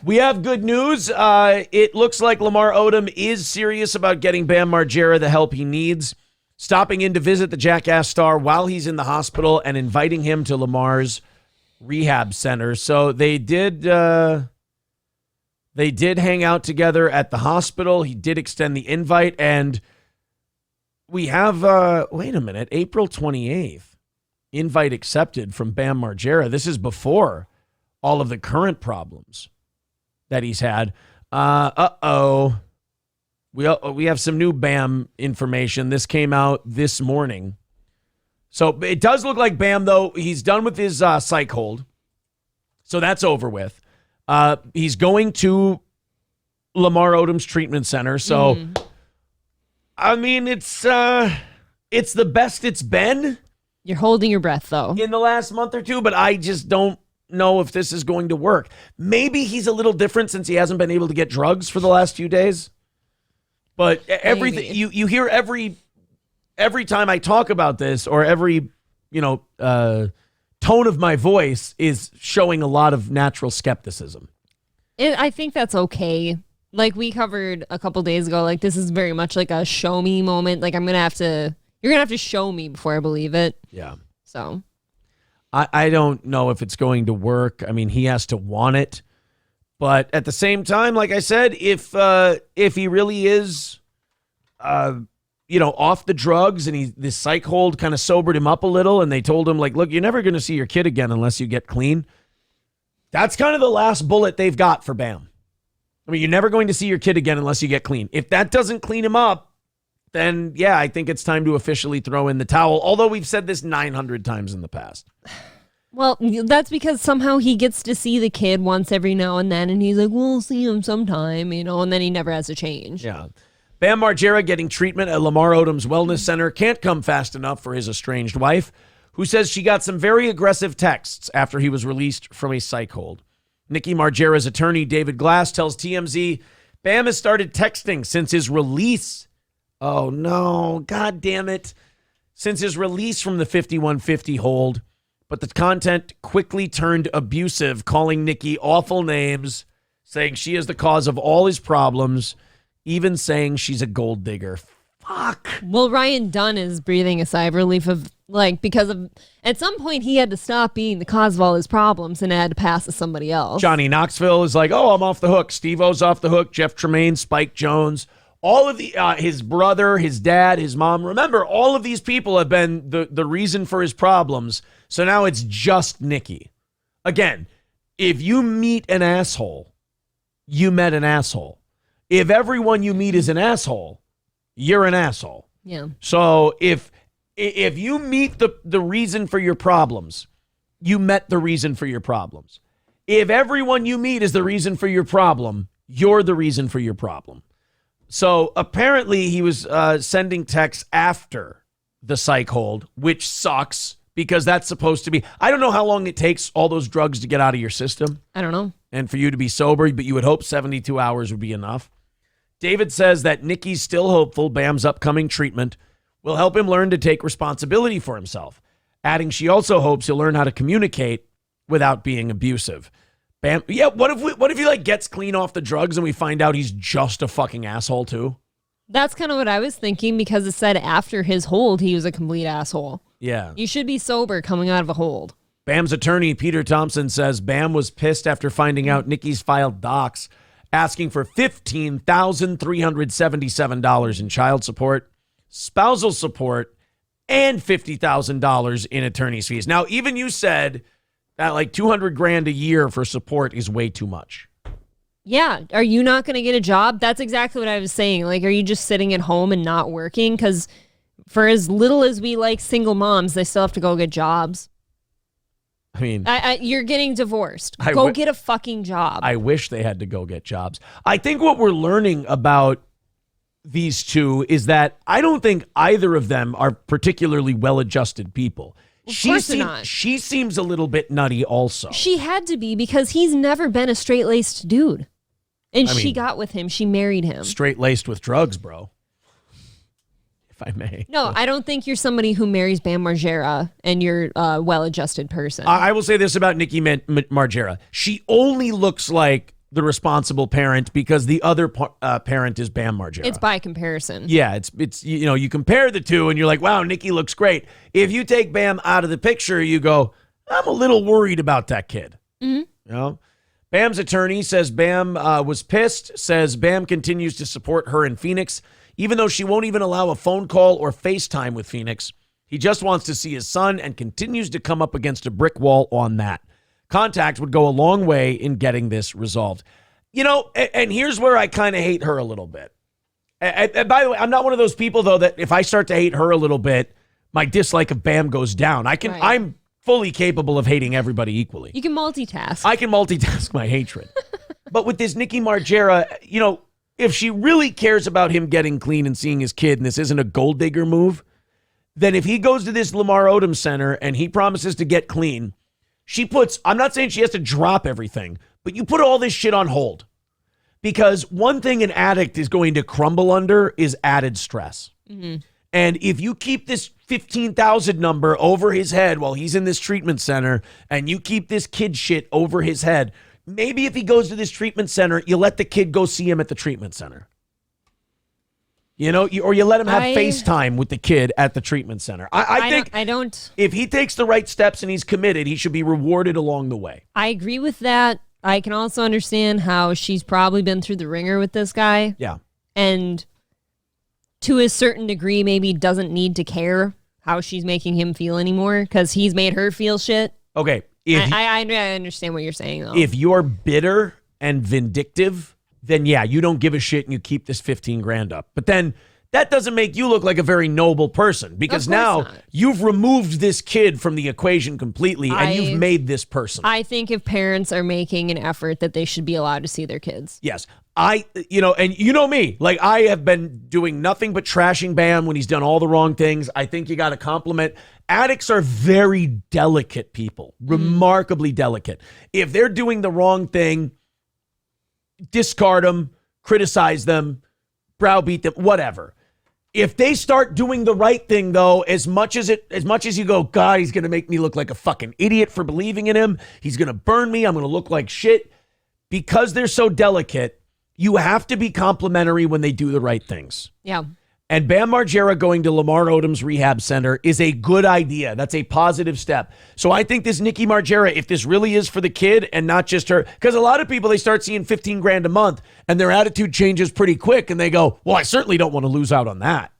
We have good news. It looks like Lamar Odom is serious about getting Bam Margera the help he needs, stopping in to visit the Jackass star while he's in the hospital and inviting him to Lamar's rehab center. So they did hang out together at the hospital. He did extend the invite, and we have, wait a minute, April 28th, invite accepted from Bam Margera. This is before all of the current problems that he's had. We have some new Bam information. This came out this morning. So it does look like Bam, though, he's done with his psych hold. So that's over with. He's going to Lamar Odom's treatment center. So, I mean, it's the best it's been. You're holding your breath, though. In the last month or two, but I just don't know if this is going to work. Maybe he's a little different since he hasn't been able to get drugs for the last few days. But everything you hear every time I talk about this, or every tone of my voice is showing a lot of natural skepticism. I think that's okay. Like we covered a couple days ago, like this is very much like a show me moment. Like you're gonna have to show me before I believe it. Yeah. So I don't know if it's going to work. I mean, he has to want it. But at the same time, like I said, if he really is off the drugs and this psych hold kind of sobered him up a little, and they told him, like, look, you're never going to see your kid again unless you get clean. That's kind of the last bullet they've got for Bam. I mean, you're never going to see your kid again unless you get clean. If that doesn't clean him up, then, yeah, I think it's time to officially throw in the towel, although we've said this 900 times in the past. Well, that's because somehow he gets to see the kid once every now and then, and he's like, we'll see him sometime, and then he never has to change. Yeah. Bam Margera getting treatment at Lamar Odom's Wellness Center can't come fast enough for his estranged wife, who says she got some very aggressive texts after he was released from a psych hold. Nikki Margera's attorney, David Glass, tells TMZ Bam has started texting since his release. Oh, no. God damn it. Since his release from the 5150 hold. But the content quickly turned abusive, calling Nikki awful names, saying she is the cause of all his problems, even saying she's a gold digger. Fuck. Well, Ryan Dunn is breathing a sigh of relief because at some point he had to stop being the cause of all his problems and had to pass to somebody else. Johnny Knoxville is like, oh, I'm off the hook. Steve-O's off the hook. Jeff Tremaine, Spike Jones, all of the his brother, his dad, his mom. Remember, all of these people have been the reason for his problems. So now it's just Nikki. Again, if you meet an asshole, you met an asshole. If everyone you meet is an asshole, you're an asshole. Yeah. So if you meet the reason for your problems, you met the reason for your problems. If everyone you meet is the reason for your problem, you're the reason for your problem. So apparently he was sending texts after the psych hold, which sucks because that's supposed to be, I don't know how long it takes all those drugs to get out of your system. I don't know. And for you to be sober, but you would hope 72 hours would be enough. David says that Nikki's still hopeful Bam's upcoming treatment will help him learn to take responsibility for himself, adding she also hopes he'll learn how to communicate without being abusive. Bam, yeah, what if he like gets clean off the drugs and we find out he's just a fucking asshole too? That's kind of what I was thinking because it said after his hold he was a complete asshole. Yeah. You should be sober coming out of a hold. Bam's attorney, Peter Thompson, says Bam was pissed after finding out Nikki's filed docs asking for $15,377 in child support, spousal support, and $50,000 in attorney's fees. Now, even you said that like $200,000 a year for support is way too much. Yeah. Are you not going to get a job? That's exactly what I was saying. Like, are you just sitting at home and not working? Because for as little as we like single moms, they still have to go get jobs. I mean, you're getting divorced. Go get a fucking job. I wish they had to go get jobs. I think what we're learning about these two is that I don't think either of them are particularly well-adjusted people. Of course not. She seems a little bit nutty also. She had to be because he's never been a straight-laced dude. And she got with him. She married him. Straight-laced with drugs, bro. If I may. No, I don't think you're somebody who marries Bam Margera and you're a well-adjusted person. I will say this about Nikki Margera. She only looks like the responsible parent because the other parent is Bam Margera. It's by comparison. Yeah, it's you compare the two and you're like, wow, Nikki looks great. If you take Bam out of the picture, you go, I'm a little worried about that kid. Bam's attorney says Bam was pissed, says Bam continues to support her in Phoenix, even though she won't even allow a phone call or FaceTime with Phoenix. He just wants to see his son and continues to come up against a brick wall on that. Contact would go a long way in getting this resolved. And here's where I kind of hate her a little bit. And by the way, I'm not one of those people, though, that if I start to hate her a little bit, my dislike of Bam goes down. I'm fully capable of hating everybody equally. You can multitask. I can multitask my hatred. But with this Nikki Margera, if she really cares about him getting clean and seeing his kid, and this isn't a gold digger move, then if he goes to this Lamar Odom center and he promises to get clean, I'm not saying she has to drop everything, but you put all this shit on hold. Because one thing an addict is going to crumble under is added stress. Mm-hmm. And if you keep this 15,000 number over his head while he's in this treatment center, and you keep this kid shit over his head, maybe if he goes to this treatment center, you let the kid go see him at the treatment center. Or you let him have FaceTime with the kid at the treatment center. I think if he takes the right steps and he's committed, he should be rewarded along the way. I agree with that. I can also understand how she's probably been through the ringer with this guy. Yeah. And to a certain degree, maybe doesn't need to care how she's making him feel anymore because he's made her feel shit. Okay. I understand what you're saying, though. If you're bitter and vindictive, then yeah, you don't give a shit and you keep this 15 grand up. But then that doesn't make you look like a very noble person because now you've removed this kid from the equation completely and you've made this person. I think if parents are making an effort that they should be allowed to see their kids. Yes. And you know me, like I have been doing nothing but trashing Bam when he's done all the wrong things. I think you got to compliment. Addicts are very delicate people, remarkably delicate. If they're doing the wrong thing, discard them, criticize them, browbeat them, whatever. If they start doing the right thing, though, as much as you go, God, he's going to make me look like a fucking idiot for believing in him. He's going to burn me. I'm going to look like shit. Because they're so delicate, you have to be complimentary when they do the right things. Yeah. And Bam Margera going to Lamar Odom's rehab center is a good idea. That's a positive step. So I think this Nikki Margera, if this really is for the kid and not just her, because a lot of people, they start seeing 15 grand a month and their attitude changes pretty quick and they go, well, I certainly don't want to lose out on that.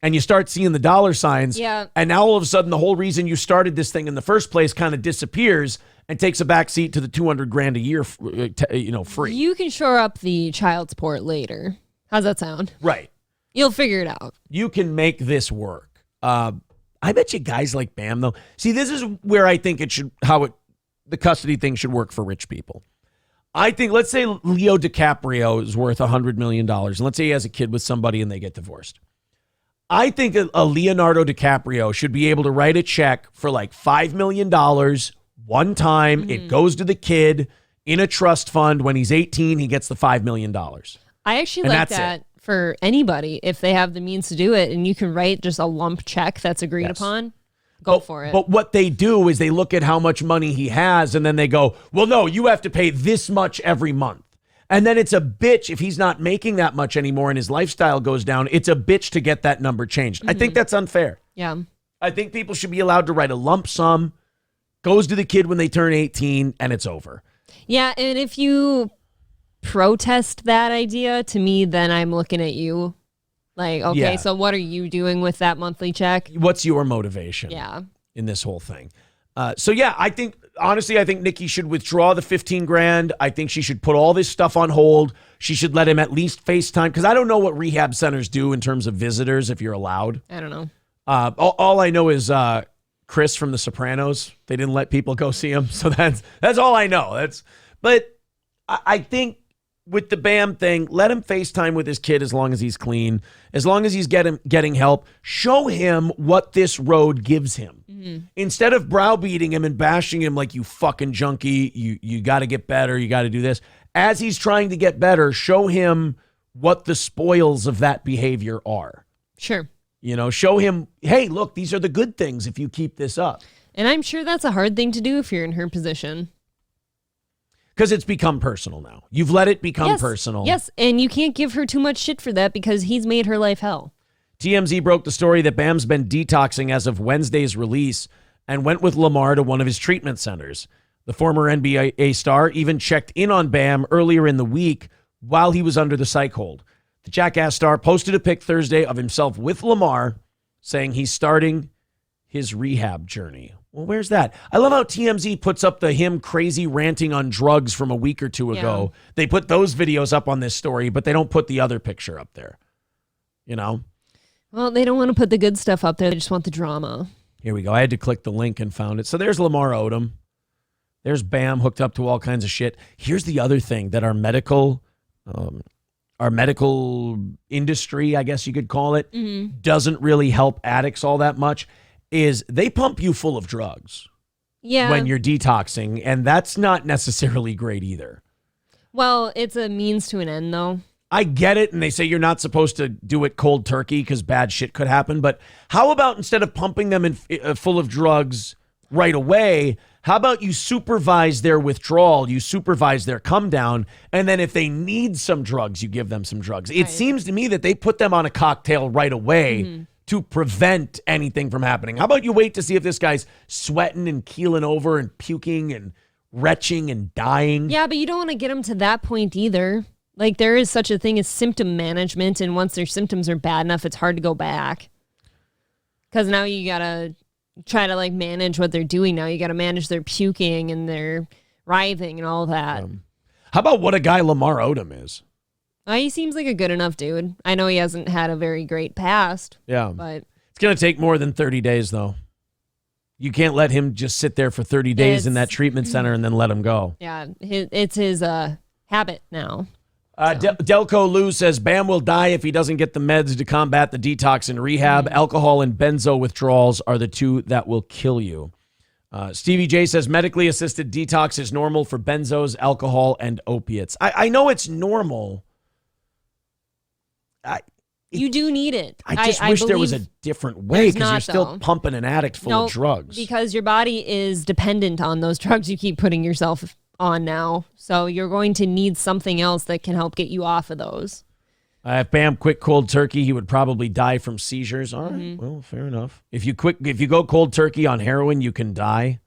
And you start seeing the dollar signs. Yeah. And now all of a sudden the whole reason you started this thing in the first place kind of disappears and takes a back seat to the 200 grand a year, free. You can shore up the child support later. How's that sound? Right. You'll figure it out. You can make this work. I bet you guys like Bam, though. See, this is where I think the custody thing should work for rich people. I think, let's say Leo DiCaprio is worth $100 million. And let's say he has a kid with somebody and they get divorced. I think a Leonardo DiCaprio should be able to write a check for like $5 million one time. Mm-hmm. It goes to the kid in a trust fund. When he's 18, he gets the $5 million. I actually like that. For anybody, if they have the means to do it and you can write just a lump check that's agreed upon, go for it. But what they do is they look at how much money he has and then they go, well, no, you have to pay this much every month. And then it's a bitch if he's not making that much anymore and his lifestyle goes down. It's a bitch to get that number changed. Mm-hmm. I think that's unfair. Yeah. I think people should be allowed to write a lump sum, goes to the kid when they turn 18, and it's over. Yeah, and if you protest that idea, to me, then I'm looking at you like, okay, so what are you doing with that monthly check? What's your motivation in this whole thing? I think, honestly, I think Nikki should withdraw the 15 grand. I think she should put all this stuff on hold. She should let him at least FaceTime, because I don't know what rehab centers do in terms of visitors, if you're allowed. I don't know. All I know is Chris from The Sopranos. They didn't let people go see him, so that's all I know. But I think with the Bam thing, let him FaceTime with his kid as long as he's clean, as long as he's getting help. Show him what this road gives him. Mm-hmm. Instead of browbeating him and bashing him like, you fucking junkie, you got to get better, you got to do this. As he's trying to get better, show him what the spoils of that behavior are. Sure. Show him, hey, look, these are the good things if you keep this up. And I'm sure that's a hard thing to do if you're in her position. Because it's become personal now. You've let it become Yes. personal. Yes, and you can't give her too much shit for that because he's made her life hell. TMZ broke the story that Bam's been detoxing as of Wednesday's release and went with Lamar to one of his treatment centers. The former NBA star even checked in on Bam earlier in the week while he was under the psych hold. The Jackass star posted a pic Thursday of himself with Lamar saying he's starting his rehab journey. Well, where's that? I love how TMZ puts up him crazy ranting on drugs from a week or two ago. Yeah. They put those videos up on this story, but they don't put the other picture up there. You know? Well, they don't want to put the good stuff up there. They just want the drama. Here we go. I had to click the link and found it. So there's Lamar Odom. There's Bam hooked up to all kinds of shit. Here's the other thing that our medical industry, I guess you could call it, doesn't really help addicts all that much, is they pump you full of drugs when you're detoxing, and that's not necessarily great either. Well, it's a means to an end, though. I get it, and they say you're not supposed to do it cold turkey because bad shit could happen, but how about instead of pumping them in full of drugs right away, how about you supervise their withdrawal, you supervise their come down, and then if they need some drugs, you give them some drugs. It seems to me that they put them on a cocktail right away to prevent anything from happening. How about you wait to see if this guy's sweating and keeling over and puking and retching and dying? Yeah, but you don't want to get them to that point either. Like, there is such a thing as symptom management, and once their symptoms are bad enough, it's hard to go back. Because now you got to try to, like, manage what they're doing now. You got to manage their puking and their writhing and all that. How about what a guy Lamar Odom is? He seems like a good enough dude. I know he hasn't had a very great past. Yeah. But it's going to take more than 30 days, though. You can't let him just sit there for 30 days in that treatment center and then let him go. Yeah, it's his habit now. Delco Lou says Bam will die if he doesn't get the meds to combat the detox and rehab. Alcohol and benzo withdrawals are the two that will kill you. Stevie J says medically assisted detox is normal for benzos, alcohol, and opiates. I know it's normal. You do need it. I just wish there was a different way because you're still pumping an addict full of drugs. Because your body is dependent on those drugs you keep putting yourself on now. So you're going to need something else that can help get you off of those. If Bam quit cold turkey, he would probably die from seizures. All right, well, fair enough. If you go cold turkey on heroin, you can die.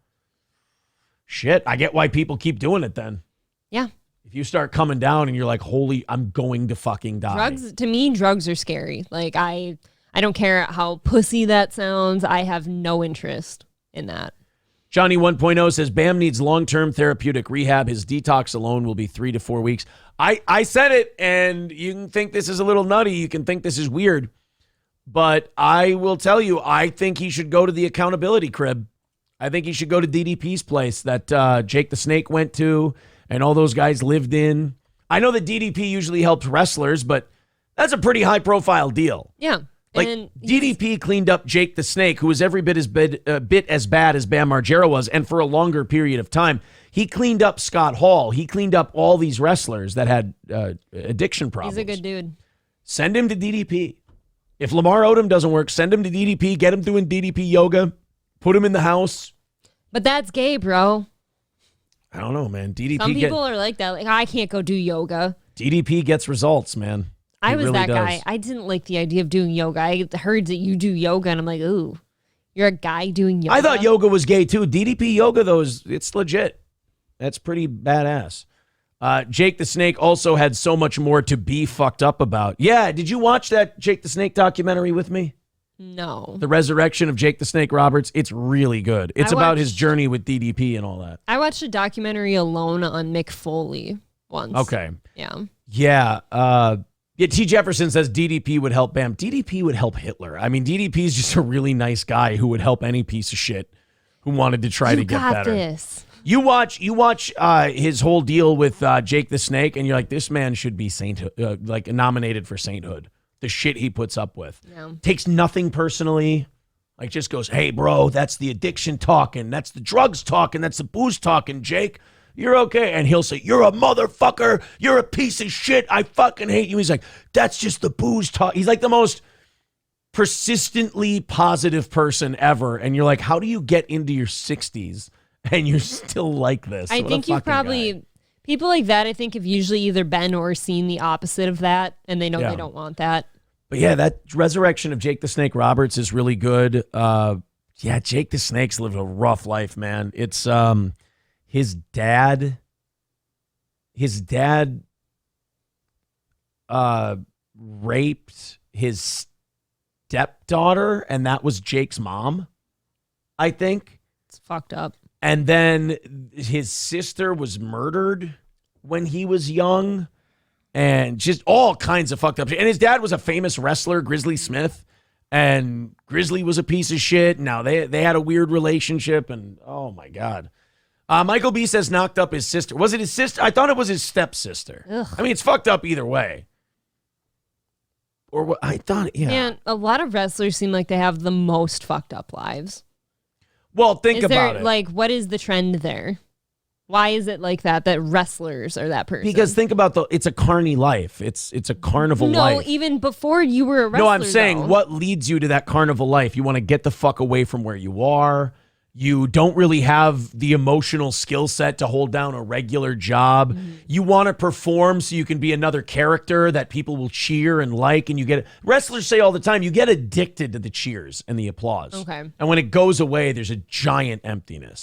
Shit, I get why people keep doing it then. Yeah. If you start coming down and you're like, holy, I'm going to fucking die. Drugs, to me, drugs are scary. Like, I don't care how pussy that sounds. I have no interest in that. Johnny 1.0 says Bam needs long-term therapeutic rehab. His detox alone will be 3 to 4 weeks. I said it, and you can think this is a little nutty. You can think this is weird. But I will tell you, I think he should go to the accountability crib. I think he should go to DDP's place that Jake the Snake went to and all those guys lived in. I know that DDP usually helps wrestlers, but that's a pretty high-profile deal. Yeah. Like, DDP cleaned up Jake the Snake, who was every bit as bit as bad as Bam Margera was, and for a longer period of time. He cleaned up Scott Hall. He cleaned up all these wrestlers that had addiction problems. He's a good dude. Send him to DDP. If Lamar Odom doesn't work, send him to DDP. Get him doing DDP yoga. Put him in the house. But that's gay, bro. I don't know, man. DDP. Some people are like that. Like, I can't go do yoga. DDP gets results, man. I was that guy. I didn't like the idea of doing yoga. I heard that you do yoga, and I'm like, ooh, you're a guy doing yoga? I thought yoga was gay, too. DDP yoga, though, it's legit. That's pretty badass. Jake the Snake also had so much more to be fucked up about. Yeah, did you watch that Jake the Snake documentary with me? No. The Resurrection of Jake the Snake Roberts. It's really good. It's about his journey with DDP and all that. I watched a documentary alone on Mick Foley once. Okay. Yeah. Yeah. T. Jefferson says DDP would help Bam. DDP would help Hitler. I mean, DDP is just a really nice guy who would help any piece of shit who wanted to try to get better. This. You watch his whole deal with Jake the Snake, and you're like, this man should be nominated for sainthood. The shit he puts up with. Yeah. Takes nothing personally. Like, just goes, hey, bro, that's the addiction talking. That's the drugs talking. That's the booze talking, Jake. You're okay. And he'll say, you're a motherfucker. You're a piece of shit. I fucking hate you. He's like, that's just the booze talk. He's like the most persistently positive person ever. And you're like, how do you get into your 60s and you're still like this? I think you've probably, People like that, I think, have usually either been or seen the opposite of that, and they know Yeah. they don't want that. But yeah, that resurrection of Jake the Snake Roberts is really good. Yeah, Jake the Snake's lived a rough life, man. It's his dad raped his stepdaughter, and that was Jake's mom, I think. It's fucked up. And then his sister was murdered when he was young, and just all kinds of fucked up shit. And his dad was a famous wrestler, Grizzly Smith, and Grizzly was a piece of shit. Now they had a weird relationship, and oh my God. Michael B says knocked up his sister. Was it his sister? I thought it was his stepsister. Ugh. I mean, it's fucked up either way. Or what I thought, yeah. And a lot of wrestlers seem like they have the most fucked up lives. Well, think Is about there, it. like, what is the trend there? Why is it like that wrestlers are that person? Because think about it's a carny life. It's a carnival life. No, even before you were a wrestler. No, I'm saying though. what leads you to that carnival life? You want to get the fuck away from where you are. You don't really have the emotional skill set to hold down a regular job. You want to perform so you can be another character that people will cheer and like. And you get wrestlers say all the time, you get addicted to the cheers and the applause. Okay. And when it goes away, there's a giant emptiness.